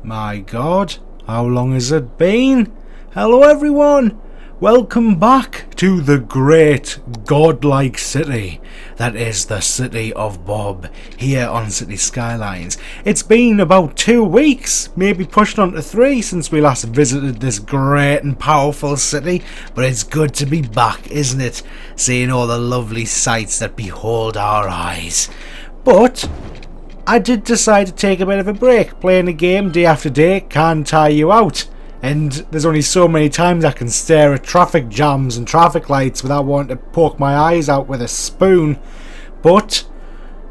My God, how long has it been? Hello everyone! Welcome back to the great godlike city that is the city of Bob here on City Skylines. It's been about 2 weeks, maybe pushed on to 3 since we last visited this great and powerful city, but it's good to be back, isn't it? Seeing all the lovely sights that behold our eyes. But I did decide to take a bit of a break. Playing a game day after day can tire you out. And there's only so many times I can stare at traffic jams and traffic lights without wanting to poke my eyes out with a spoon. But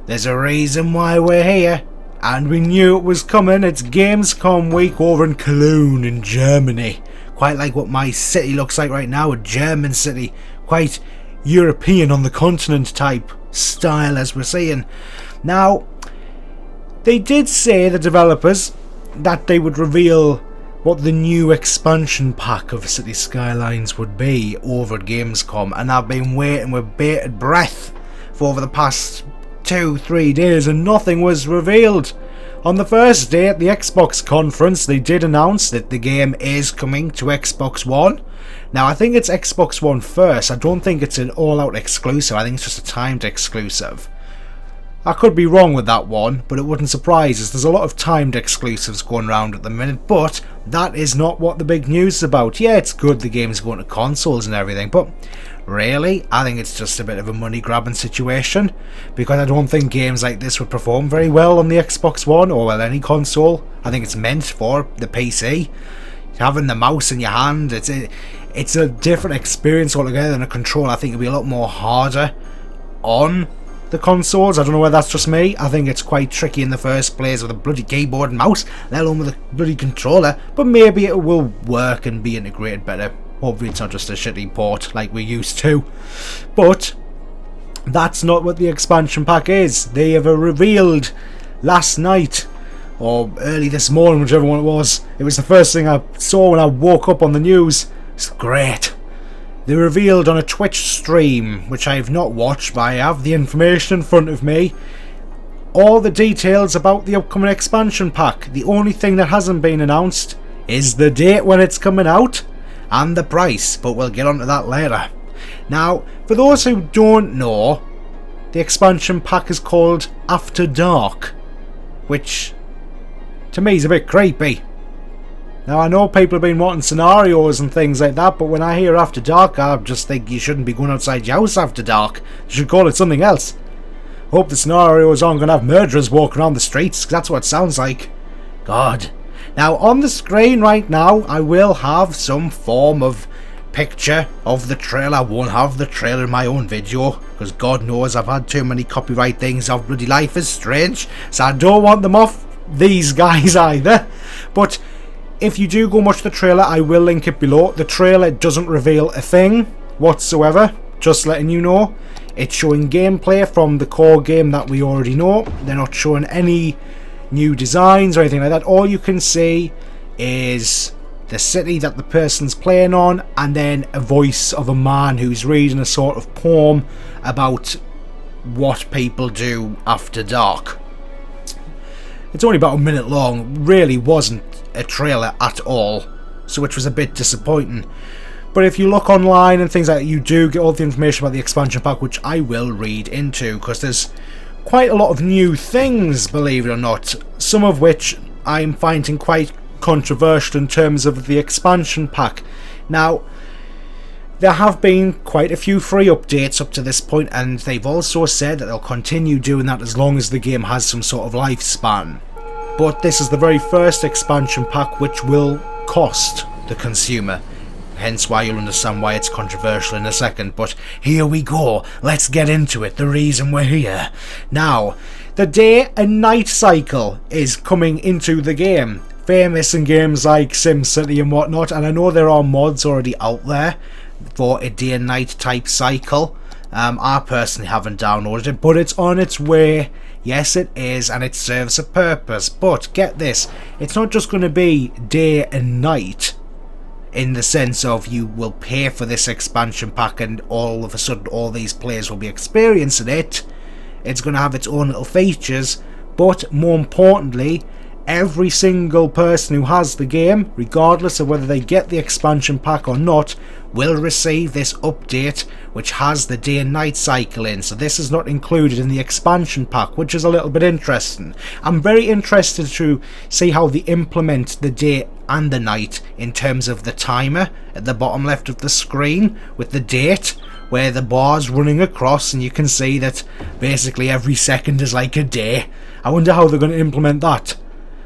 there's a reason why we're here. And we knew it was coming. It's Gamescom week over in Cologne in Germany. Quite like what my city looks like right now, a German city. Quite European on the continent type style as we're seeing. Now, they did say, the developers, that they would reveal what the new expansion pack of City Skylines would be over at Gamescom, and I've been waiting with bated breath for over the past 2-3 days and nothing was revealed. On the first day at the Xbox conference, they did announce that the game is coming to Xbox One. Now, I think it's Xbox One first. I don't think it's an all-out exclusive. I think it's just a timed exclusive. I could be wrong with that one, but it wouldn't surprise us. There's a lot of timed exclusives going around at the minute, but that is not what the big news is about. Yeah, it's good the game's going to consoles and everything, but really, I think it's just a bit of a money-grabbing situation, because I don't think games like this would perform very well on the Xbox One, or well, any console. I think it's meant for the PC. Having the mouse in your hand, it's a different experience altogether than a controller. I think it'll be a lot more harder on the consoles. I don't know whether that's just me. I think it's quite tricky in the first place with a bloody keyboard and mouse, let alone with a bloody controller, but maybe it will work and be integrated better. Hopefully it's not just a shitty port like we're used to. But that's not what the expansion pack is. They have revealed last night, or early this morning, whichever one it was. It was the first thing I saw when I woke up on the news. It's great. They revealed on a Twitch stream, which I have not watched, but I have the information in front of me, all the details about the upcoming expansion pack. The only thing that hasn't been announced is the date when it's coming out and the price, but we'll get onto that later. Now, for those who don't know, the expansion pack is called After Dark, which to me is a bit creepy. Now, I know people have been wanting scenarios and things like that, but when I hear After Dark, I just think you shouldn't be going outside your house after dark. You should call it something else. Hope the scenarios aren't going to have murderers walking around the streets, because that's what it sounds like. God. Now, on the screen right now, I will have some form of picture of the trailer. I won't have the trailer in my own video, because God knows I've had too many copyright things of bloody Life is Strange, so I don't want them off these guys either. But if you do go watch the trailer, I will link it below. The trailer doesn't reveal a thing whatsoever, just letting you know. It's showing gameplay from the core game that we already know. They're not showing any new designs or anything like that. All you can see is the city that the person's playing on, and then a voice of a man who's reading a sort of poem about what people do after dark. It's only about a minute long, really wasn't a trailer at all, so which was a bit disappointing. But if you look online and things like that, you do get all the information about the expansion pack, which I will read into, because there's quite a lot of new things, believe it or not, some of which I'm finding quite controversial in terms of the expansion pack. Now, there have been quite a few free updates up to this point, and they've also said that they'll continue doing that as long as the game has some sort of lifespan. But this is the very first expansion pack which will cost the consumer. Hence why you'll understand why it's controversial in a second. But here we go. Let's get into it. The reason we're here. Now, the day and night cycle is coming into the game. Famous in games like SimCity and whatnot. And I know there are mods already out there for a day and night type cycle. I personally haven't downloaded it, but it's on its way. Yes, it is, and it serves a purpose. But get this, it's not just going to be day and night in the sense of you will pay for this expansion pack and all of a sudden all these players will be experiencing it. It's going to have its own little features, but more importantly, every single person who has the game, regardless of whether they get the expansion pack or not, will receive this update which has the day and night cycle in. So this is not included in the expansion pack, which is a little bit interesting. I'm very interested to see how they implement the day and the night in terms of the timer at the bottom left of the screen with the date, where the bar's running across and you can see that basically every second is like a day. I wonder how they're going to implement that.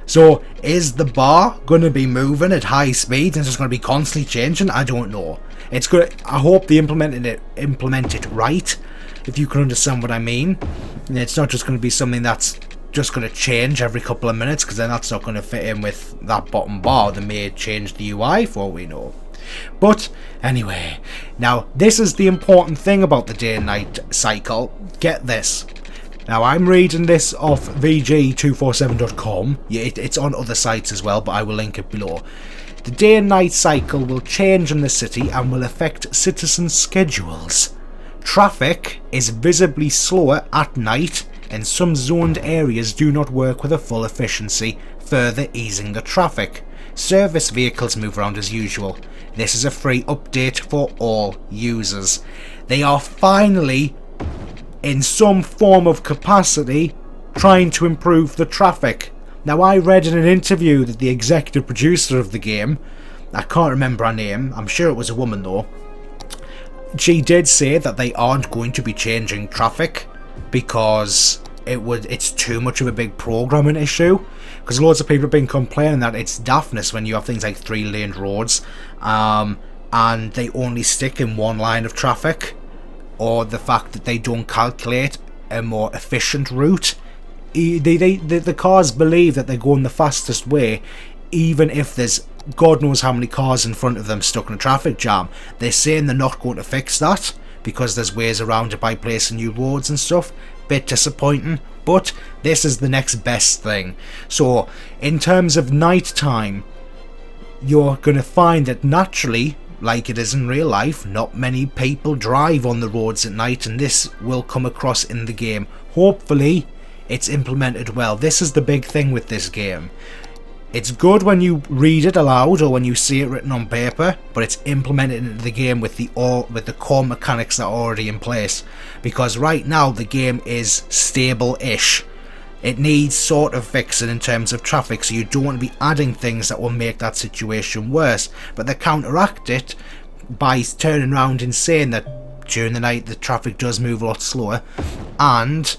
So is the bar going to be moving at high speed and it's just going to be constantly changing? I don't know. It's good. I hope they implement it right, if you can understand what I mean. And it's not just going to be something that's just going to change every couple of minutes, because then that's not going to fit in with that bottom bar. They may change the UI for all we know. But anyway, now this is the important thing about the day and night cycle. Get this. Now I'm reading this off VG247.com. Yeah, it's on other sites as well, but I will link it below. The day and night cycle will change in the city and will affect citizen schedules. Traffic is visibly slower at night, and some zoned areas do not work with a full efficiency, further easing the traffic. Service vehicles move around as usual. This is a free update for all users. They are finally, in some form of capacity, trying to improve the traffic. Now, I read in an interview that the executive producer of the game, I can't remember her name, I'm sure it was a woman though, she did say that they aren't going to be changing traffic because it's too much of a big programming issue. Because loads of people have been complaining that it's daftness when you have things like 3-lane roads and they only stick in one line of traffic, or the fact that they don't calculate a more efficient route. The cars believe that they're going the fastest way, even if there's God knows how many cars in front of them stuck in a traffic jam. They're saying they're not going to fix that because there's ways around it by placing new roads and stuff. Bit disappointing, but this is the next best thing. So in terms of night time, you're going to find that naturally, like it is in real life, not many people drive on the roads at night, and this will come across in the game. Hopefully it's implemented well. This is the big thing with this game. It's good when you read it aloud or when you see it written on paper, but it's implemented into the game with the core mechanics that are already in place. Because right now the game is stable-ish. It needs sort of fixing in terms of traffic, so you don't want to be adding things that will make that situation worse. But they counteract it by turning around and saying that during the night the traffic does move a lot slower, and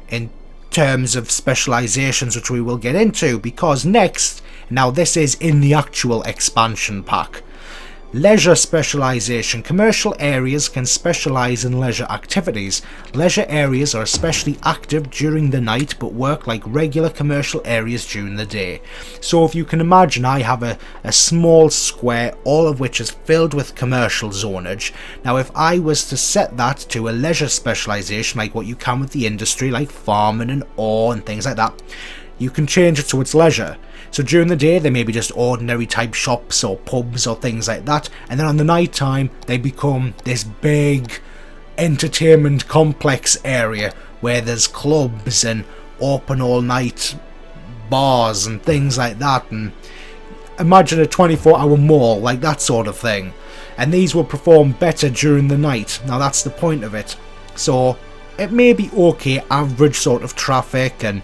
in terms of specializations, which we will get into, because next, now this is in the actual expansion pack. Leisure specialization. Commercial areas can specialize in leisure activities. Leisure areas are especially active during the night but work like regular commercial areas during the day. So if you can imagine, I have a small square, all of which is filled with commercial zonage. Now if I was to set that to a leisure specialization, like what you can with the industry, like farming and ore and things like that, you can change it so it's leisure. So during the day they may be just ordinary type shops or pubs or things like that, and then on the night time they become this big entertainment complex area where there's clubs and open all night bars and things like that, and imagine a 24-hour mall, like that sort of thing. And these will perform better during the night. Now that's the point of it. So it may be okay, average sort of traffic and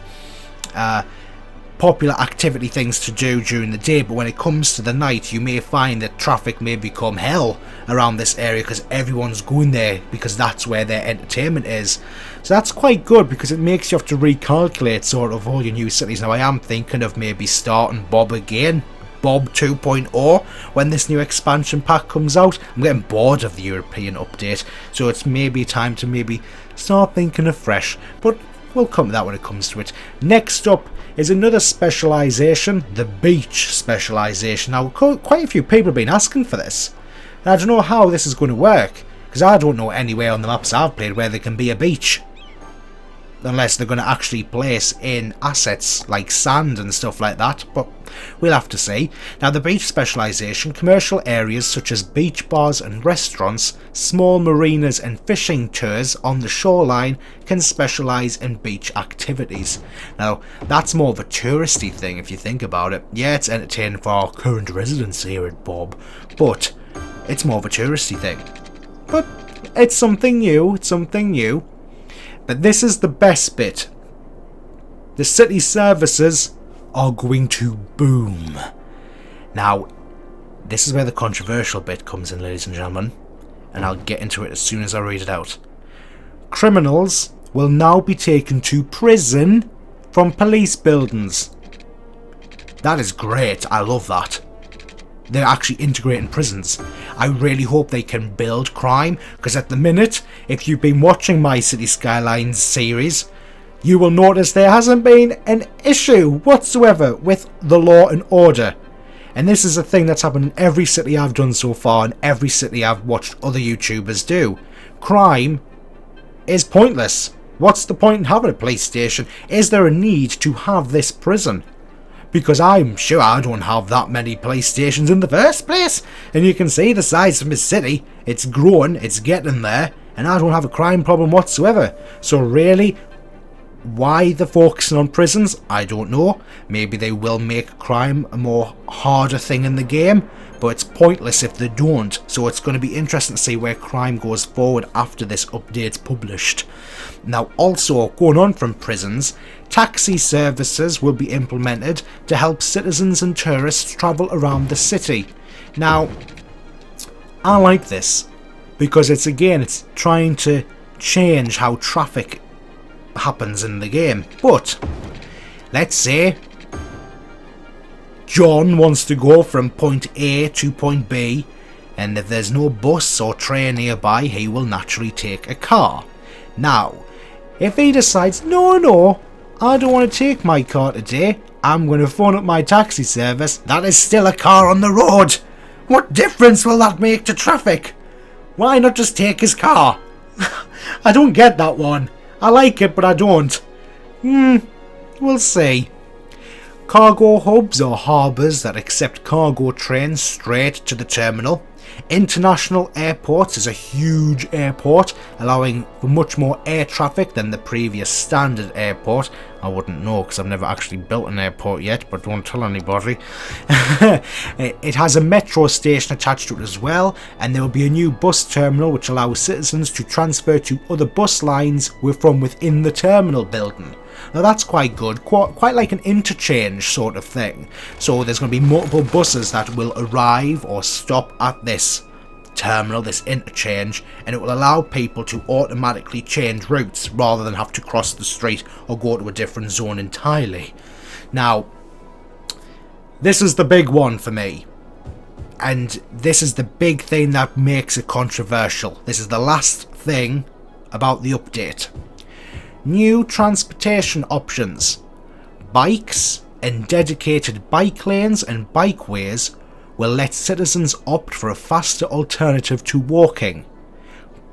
popular activity things to do during the day, but when it comes to the night you may find that traffic may become hell around this area because everyone's going there because that's where their entertainment is. So that's quite good because it makes you have to recalculate sort of all your new cities. Now I am thinking of maybe starting Bob again, Bob 2.0, when this new expansion pack comes out. I'm getting bored of the European update, so it's maybe time to maybe start thinking afresh, but we'll come to that when it comes to it. Next up is another specialisation, the beach specialisation. Now, quite a few people have been asking for this, and I don't know how this is going to work, because I don't know anywhere on the maps I've played where there can be a beach. unless they're going to actually place in assets like sand and stuff like that, but we'll have to see. Now, the beach specialisation, commercial areas such as beach bars and restaurants, small marinas and fishing tours on the shoreline can specialise in beach activities. Now, that's more of a touristy thing if you think about it. Yeah, it's entertaining for our current residents here at Bob, but it's more of a touristy thing. But it's something new, But this is the best bit. The city services are going to boom. Now, this is where the controversial bit comes in, ladies and gentlemen, and I'll get into it as soon as I read it out. Criminals will now be taken to prison from police buildings. That is great. I love that. They're actually integrating prisons. I really hope they can build crime, because at the minute, if you've been watching my City Skylines series, you will notice there hasn't been an issue whatsoever with the law and order. And this is a thing that's happened in every city I've done so far and every city I've watched other YouTubers do. Crime is pointless. What's the point in having a police station? Is there a need to have this prison? Because I'm sure I don't have that many police stations in the first place. And you can see the size of my city. It's growing, it's getting there, and I don't have a crime problem whatsoever. So really, why they're focusing on prisons, I don't know. Maybe they will make crime a more harder thing in the game, but it's pointless if they don't. So it's going to be interesting to see where crime goes forward after this update's published. Now, also going on from prisons, taxi services will be implemented to help citizens and tourists travel around the city. Now, I like this because it's trying to change how traffic happens in the game. But let's say John wants to go from point A to point B, and if there's no bus or train nearby, he will naturally take a car. Now, if he decides, no, I don't want to take my car today, I'm going to phone up my taxi service, that is still a car on the road. What difference will that make to traffic? Why not just take his car? I don't get that one. I like it, but I don't. We'll see. Cargo hubs or harbours that accept cargo trains straight to the terminal. International airports is a huge airport, allowing for much more air traffic than the previous standard airport. I wouldn't know because I've never actually built an airport yet, but don't tell anybody. It has a metro station attached to it as well, and there will be a new bus terminal which allows citizens to transfer to other bus lines from within the terminal building. Now that's quite good, quite like an interchange sort of thing. So there's going to be multiple buses that will arrive or stop at this terminal, this interchange, and it will allow people to automatically change routes rather than have to cross the street or go to a different zone entirely. Now, this is the big one for me. And this is the big thing that makes it controversial. This is the last thing about the update. New transportation options. Bikes and dedicated bike lanes and bikeways will let citizens opt for a faster alternative to walking.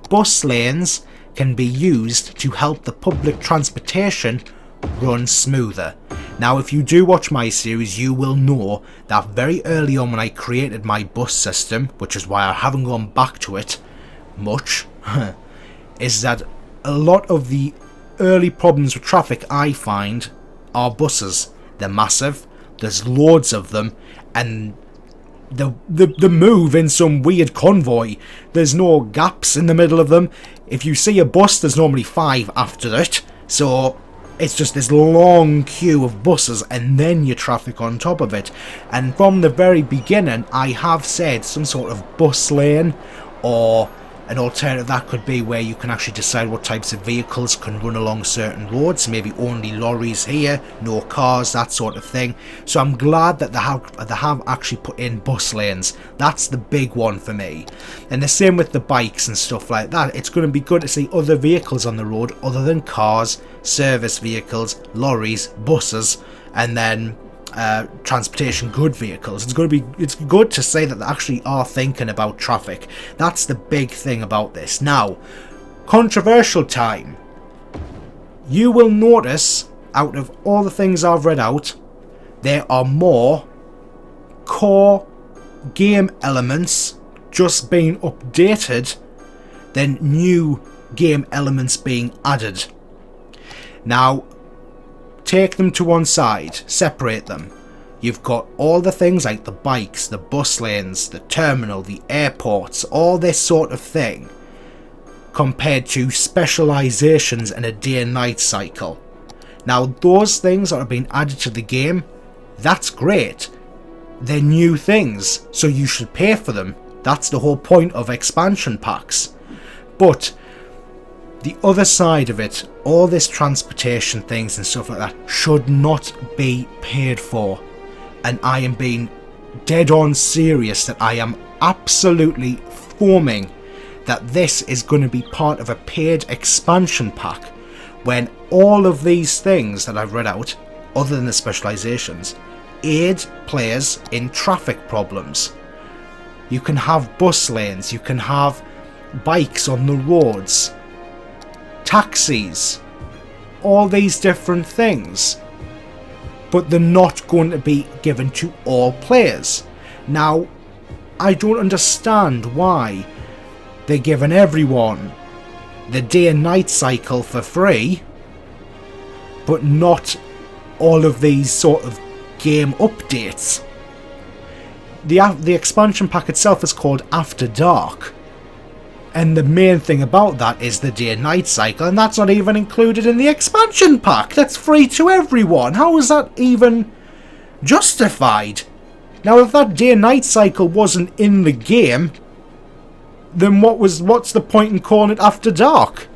Bus lanes can be used to help the public transportation run smoother. Now, if you do watch my series, you will know that very early on when I created my bus system, which is why I haven't gone back to it much, is that a lot of the early problems with traffic I find are buses. They're massive, there's loads of them, and the move in some weird convoy. There's no gaps in the middle of them. If you see a bus, there's normally 5 after it, so it's just this long queue of buses and then your traffic on top of it. And from the very beginning, I have said some sort of bus lane, or an alternative that could be where you can actually decide what types of vehicles can run along certain roads, maybe only lorries here, no cars, that sort of thing. So I'm glad that they have actually put in bus lanes. That's the big one for me. And the same with the bikes and stuff like that. It's going to be good to see other vehicles on the road other than cars, service vehicles, lorries, buses, and then transportation good vehicles. It's good to say that they actually are thinking about traffic. That's the big thing about this. Now, controversial time. you will notice, out of all the things I've read out, there are more core game elements just being updated than new game elements being added. Now, take them to one side, separate them. You've got all the things like the bikes, the bus lanes, the terminal, the airports, all this sort of thing, compared to specializations and a day and night cycle. Now, those things that are being added to the game, that's great. They're new things, so you should pay for them. That's the whole point of expansion packs. But the other side of it, all this transportation things and stuff like that, should not be paid for. And I am being dead on serious that I am absolutely foaming that this is going to be part of a paid expansion pack, when all of these things that I've read out, other than the specializations, aid players in traffic problems. You can have bus lanes, you can have bikes on the roads, taxis, all these different things, but they're not going to be given to all players. Now, I don't understand why they're giving everyone the day and night cycle for free, but not all of these sort of game updates. The expansion pack itself is called After Dark, and the main thing about that is the day and night cycle, and that's not even included in the expansion pack. That's free to everyone. How is that even justified? Now, if that day and night cycle wasn't in the game, then what's the point in calling it After Dark?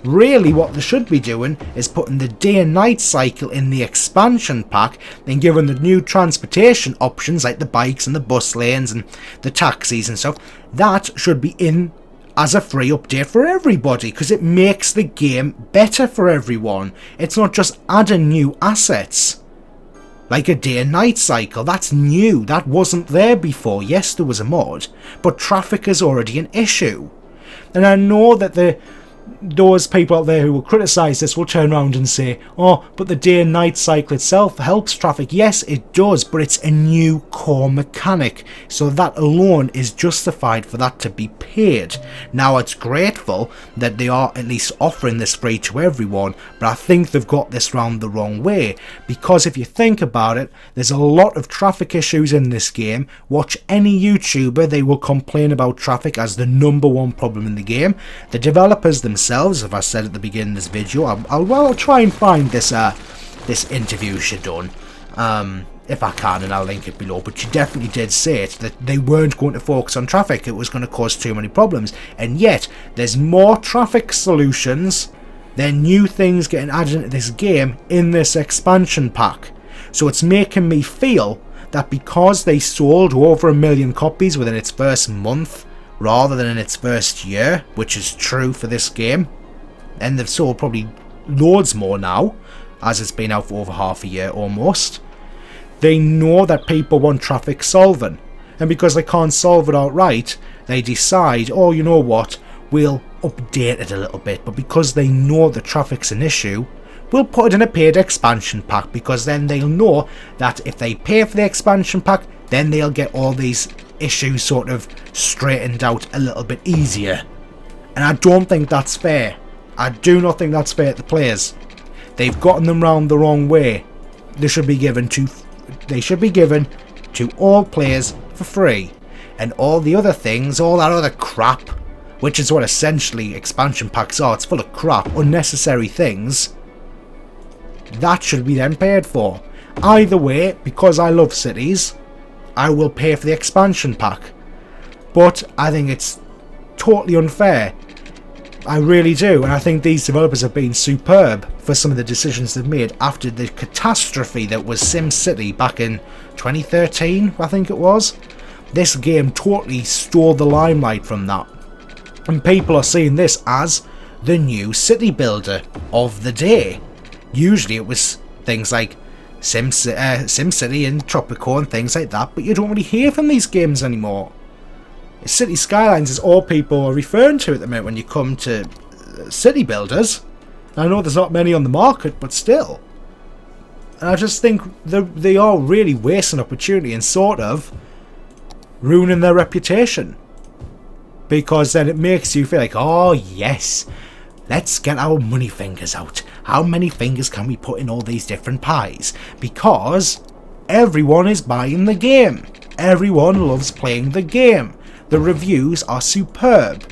Really, what they should be doing is putting the day and night cycle in the expansion pack, then giving the new transportation options like the bikes and the bus lanes and the taxis and stuff. That should be in as a free update for everybody, because it makes the game better for everyone. It's not just adding new assets. Like a day and night cycle, that's new. That wasn't there before. Yes, there was a mod, but traffic is already an issue. And I know that those people out there who will criticise this will turn around and say, oh, but the day and night cycle itself helps traffic. Yes, it does, but it's a new core mechanic, so that alone is justified for that to be paid. Now, it's grateful that they are at least offering this free to everyone, but I think they've got this round the wrong way, because if you think about it, there's a lot of traffic issues in this game. Watch any YouTuber, they will complain about traffic as the #1 problem in the game. The developers themselves, as I said at the beginning of this video, I'll try and find this interview she done, if I can, and I'll link it below, but she definitely did say it, that they weren't going to focus on traffic, it was going to cause too many problems, and yet there's more traffic solutions than new things getting added into this game in this expansion pack. So it's making me feel that because they sold over 1 million copies within its first month, rather than in its first year, which is true for this game, and they've sold probably loads more now, as it's been out for over half a year almost, they know that people want traffic solving, and because they can't solve it outright, they decide, oh, you know what, we'll update it a little bit, but because they know the traffic's an issue, we'll put it in a paid expansion pack, because then they'll know that if they pay for the expansion pack, then they'll get all these issues sort of straightened out a little bit easier. And I don't think that's fair. I do not think that's fair to the players. They've gotten them round the wrong way. They should be given to all players for free. And all the other things, all that other crap, which is what essentially expansion packs are, it's full of crap, unnecessary things, that should be then paid for. Either way, because I love cities, I will pay for the expansion pack. But I think it's totally unfair. I really do, and I think these developers have been superb for some of the decisions they've made after the catastrophe that was SimCity back in 2013, I think it was. This game totally stole the limelight from that. And people are seeing this as the new city builder of the day. Usually it was things like SimCity and Tropico and things like that, but you don't really hear from these games anymore. City Skylines is all people are referring to at the minute when you come to city builders. I know there's not many on the market, but still. And I just think they are really wasting opportunity and sort of ruining their reputation. Because then it makes you feel like, oh yes, let's get our money fingers out. How many fingers can we put in all these different pies? Because everyone is buying the game. Everyone loves playing the game. The reviews are superb.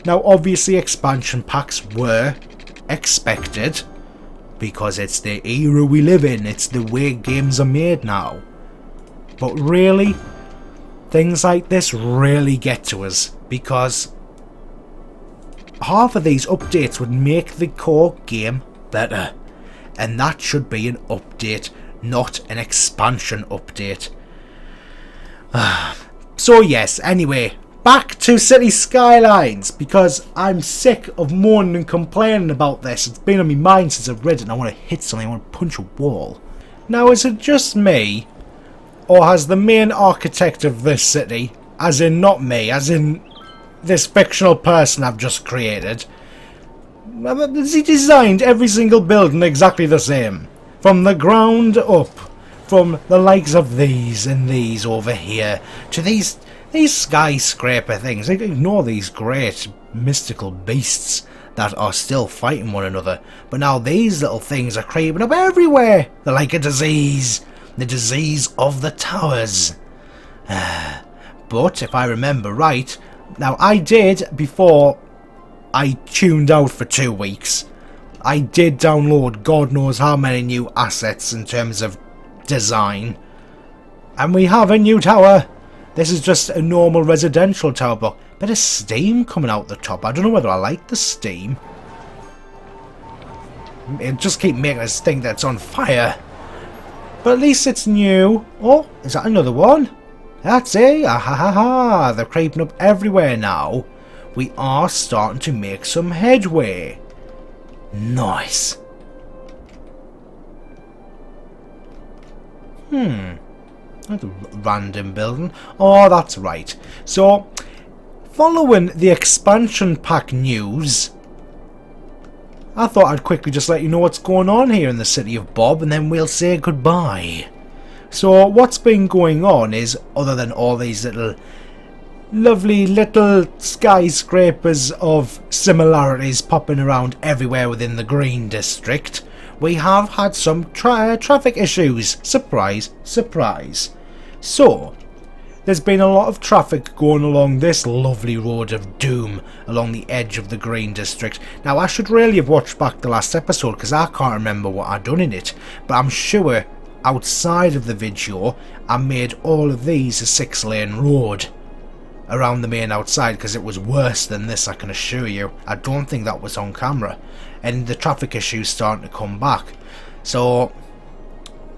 Now obviously expansion packs were expected, because it's the era we live in, it's the way games are made now. But really, things like this really get to us, because half of these updates would make the core game better, and that should be an update, not an expansion update. So yes, anyway, back to City Skylines, because I'm sick of moaning and complaining about this. It's been on my mind since I've read it and I want to hit something, I want to punch a wall. Now, is it just me, or has the main architect of this city, as in not me, as in this fictional person I've just created, has he designed every single building exactly the same? From the ground up, from the likes of these and these over here, to these skyscraper things. Ignore these great mystical beasts that are still fighting one another, but now these little things are creeping up everywhere. They're like a disease, the disease of the towers. But if I remember right, now I did, before I tuned out for 2 weeks, I did download God knows how many new assets in terms of design, and we have a new tower. This is just a normal residential tower block. Bit of steam coming out the top. I don't know whether I like the steam. It just keeps making us think that it's on fire. But at least it's new. Oh, is that another one? That's it. Ah ha ha ha. They're creeping up everywhere now. We are starting to make some headway. Nice. That's a random building. Oh, that's right. So, following the expansion pack news, I thought I'd quickly just let you know what's going on here in the city of Bob, and then we'll say goodbye. So, what's been going on is, other than all these lovely little skyscrapers of similarities popping around everywhere within the Green District, we have had some traffic issues. Surprise, surprise. So, there's been a lot of traffic going along this lovely road of doom along the edge of the Green District. Now, I should really have watched back the last episode because I can't remember what I'd done in it, but I'm sure outside of the video I made all of these a 6-lane road around the main outside, because it was worse than this, I can assure you. I don't think that was on camera, and the traffic issues starting to come back, so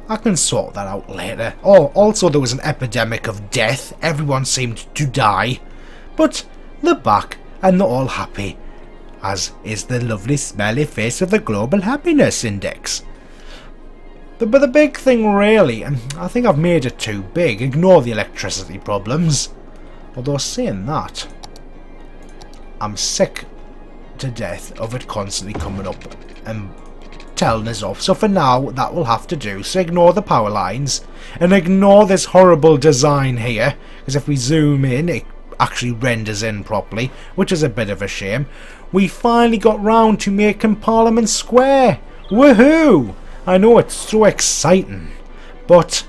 I can sort that out later. Oh, also there was an epidemic of death. Everyone seemed to die, but they're back and they're all happy, as is the lovely smelly face of the Global Happiness Index. But the big thing really, and I think I've made it too big, ignore the electricity problems. Although saying that, I'm sick to death of it constantly coming up and telling us off. So for now, that will have to do. So ignore the power lines and ignore this horrible design here, because if we zoom in, it actually renders in properly, which is a bit of a shame. We finally got round to making Parliament Square. Woohoo! I know it's so exciting, but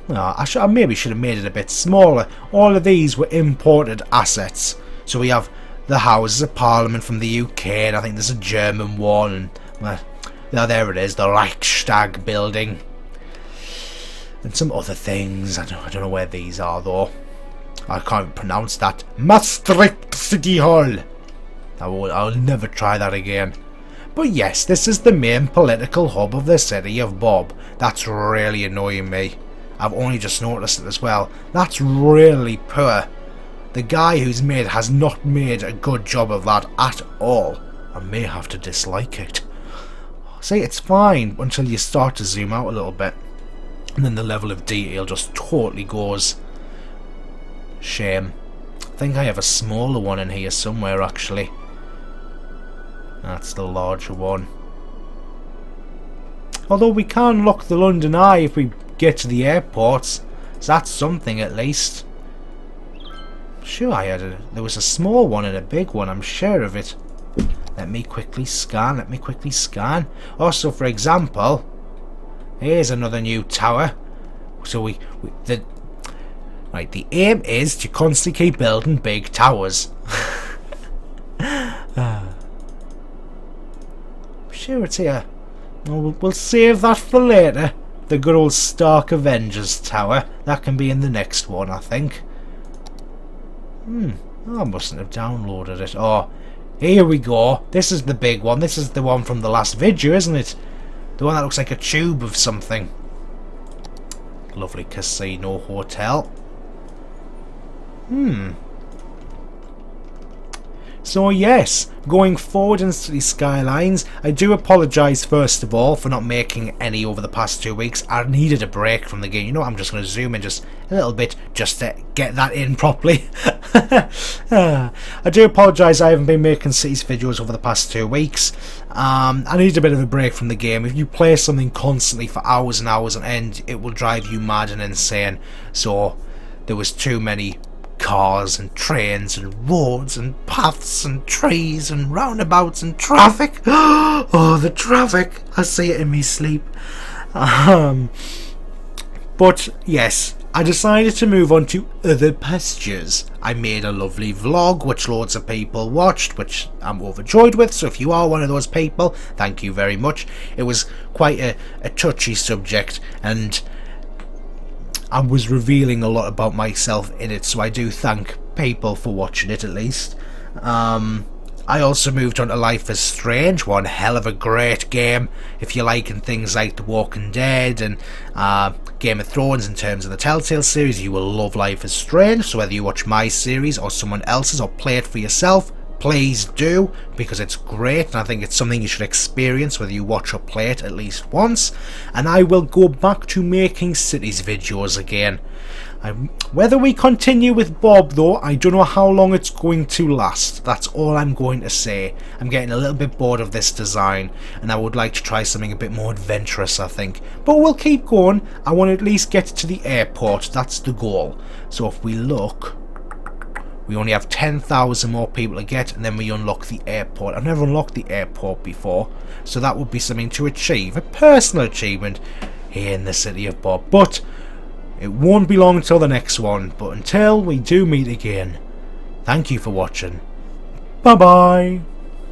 I maybe should have made it a bit smaller. All of these were imported assets. So we have the Houses of Parliament from the UK, and I think there's a German one. And, well, there it is, the Reichstag building. And some other things. I don't know where these are though. I can't pronounce that. Maastricht City Hall. I'll never try that again. But yes, this is the main political hub of the city of Bob. That's really annoying me. I've only just noticed it as well. That's really poor. The guy who's made has not made a good job of that at all. I may have to dislike it. See, it's fine until you start to zoom out a little bit, and then the level of detail just totally goes. Shame. I think I have a smaller one in here somewhere actually. That's the larger one. Although we can unlock the London Eye if we get to the airports. So that's something at least. Sure, there was a small one and a big one, I'm sure of it. Let me quickly scan, Also, for example, here's another new tower. So the aim is to constantly keep building big towers. Sure it's here. We'll save that for later. The good old Stark Avengers Tower. That can be in the next one, I think. I mustn't have downloaded it. Oh, here we go. This is the big one. This is the one from the last video, isn't it? The one that looks like a tube of something. Lovely casino hotel. So yes, going forward in City Skylines, I do apologise first of all for not making any over the past 2 weeks. I needed a break from the game. You know, I'm just going to zoom in just a little bit just to get that in properly. I do apologise I haven't been making Cities videos over the past 2 weeks. I need a bit of a break from the game. If you play something constantly for hours and hours on end, it will drive you mad and insane. So there was too many cars and trains and roads and paths and trees and roundabouts and traffic. Oh, the traffic! I see it in me sleep. But yes, I decided to move on to other pastures. I made a lovely vlog which loads of people watched, which I'm overjoyed with. So if you are one of those people, thank you very much. It was quite a touchy subject, and I was revealing a lot about myself in it, so I do thank people for watching it at least. I also moved on to Life is Strange, one hell of a great game. If you're liking things like The Walking Dead and Game of Thrones in terms of the Telltale series, you will love Life is Strange. So whether you watch my series or someone else's or play it for yourself, please do, because it's great and I think it's something you should experience whether you watch or play it at least once. And I will go back to making cities videos again. Whether we continue with Bob though, I don't know how long it's going to last. That's all I'm going to say. I'm getting a little bit bored of this design and I would like to try something a bit more adventurous, I think. But we'll keep going. I want to at least get to the airport. That's the goal. So if we look, we only have 10,000 more people to get and then we unlock the airport. I've never unlocked the airport before, so that would be something to achieve. A personal achievement here in the city of Bob. But it won't be long until the next one. But until we do meet again, thank you for watching. Bye bye.